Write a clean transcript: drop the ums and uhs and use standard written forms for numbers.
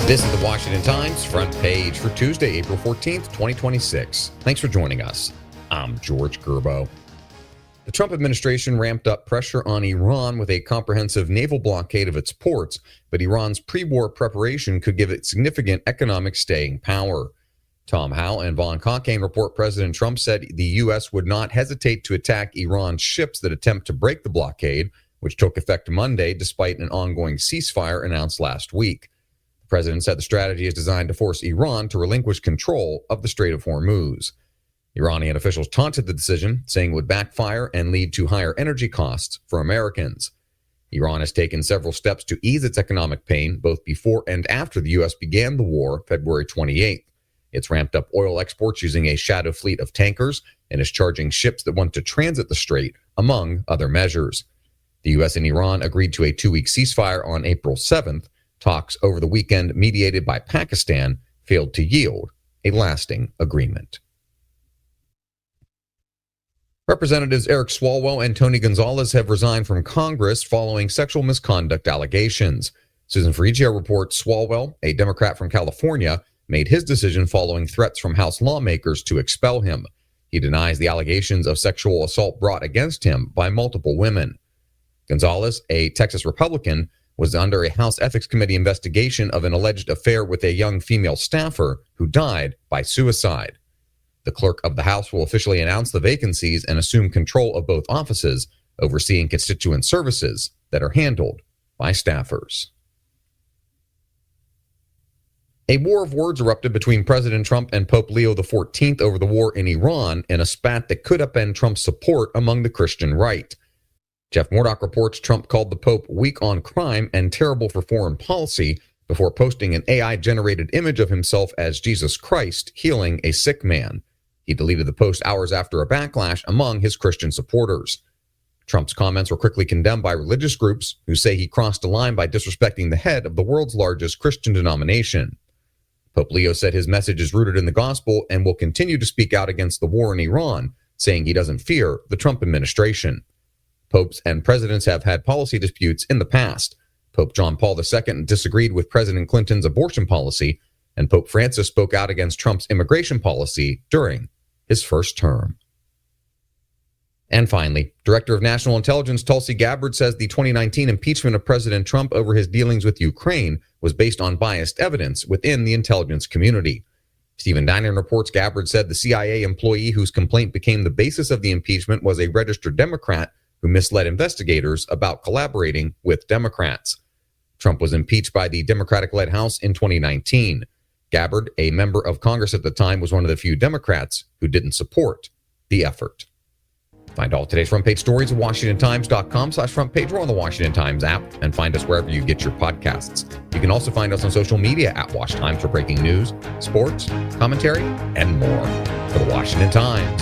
This is the Washington Times front page for Tuesday, April 14th, 2026. Thanks for joining us. I'm George Gerbo. The Trump administration ramped up pressure on Iran with a comprehensive naval blockade of its ports, but Iran's pre-war preparation could give it significant economic staying power. Tom Howell and Von Caucane report President Trump said the U.S. would not hesitate to attack Iran's ships that attempt to break the blockade, which took effect Monday despite an ongoing ceasefire announced last week. The president said the strategy is designed to force Iran to relinquish control of the Strait of Hormuz. Iranian officials taunted the decision, saying it would backfire and lead to higher energy costs for Americans. Iran has taken several steps to ease its economic pain, both before and after the U.S. began the war February 28th. It's ramped up oil exports using a shadow fleet of tankers and is charging ships that want to transit the strait, among other measures. The U.S. and Iran agreed to a 2-week ceasefire on April 7th. Talks over the weekend, mediated by Pakistan, failed to yield a lasting agreement. Representatives Eric Swalwell and Tony Gonzalez have resigned from Congress following sexual misconduct allegations. Susan Ferrigio reports Swalwell, a Democrat from California, made his decision following threats from House lawmakers to expel him. He denies the allegations of sexual assault brought against him by multiple women. Gonzalez, a Texas Republican, was under a House Ethics Committee investigation of an alleged affair with a young female staffer who died by suicide. The clerk of the House will officially announce the vacancies and assume control of both offices, overseeing constituent services that are handled by staffers. A war of words erupted between President Trump and Pope Leo XIV over the war in Iran in a spat that could upend Trump's support among the Christian right. Jeff Murdoch reports Trump called the Pope weak on crime and terrible for foreign policy before posting an AI-generated image of himself as Jesus Christ healing a sick man. He deleted the post hours after a backlash among his Christian supporters. Trump's comments were quickly condemned by religious groups who say he crossed a line by disrespecting the head of the world's largest Christian denomination. Pope Leo said his message is rooted in the gospel and will continue to speak out against the war in Iran, saying he doesn't fear the Trump administration. Popes and presidents have had policy disputes in the past. Pope John Paul II disagreed with President Clinton's abortion policy, and Pope Francis spoke out against Trump's immigration policy during his first term. And finally, Director of National Intelligence Tulsi Gabbard says the 2019 impeachment of President Trump over his dealings with Ukraine was based on biased evidence within the intelligence community. Stephen Dinan reports Gabbard said the CIA employee whose complaint became the basis of the impeachment was a registered Democrat who misled investigators about collaborating with Democrats. Trump was impeached by the Democratic-led House in 2019. Gabbard, a member of Congress at the time, was one of the few Democrats who didn't support the effort. Find all today's front page stories at WashingtonTimes.com/front page or on the Washington Times app, and find us wherever you get your podcasts. You can also find us on social media at Wash Times for breaking news, sports, commentary, and more. For the Washington Times,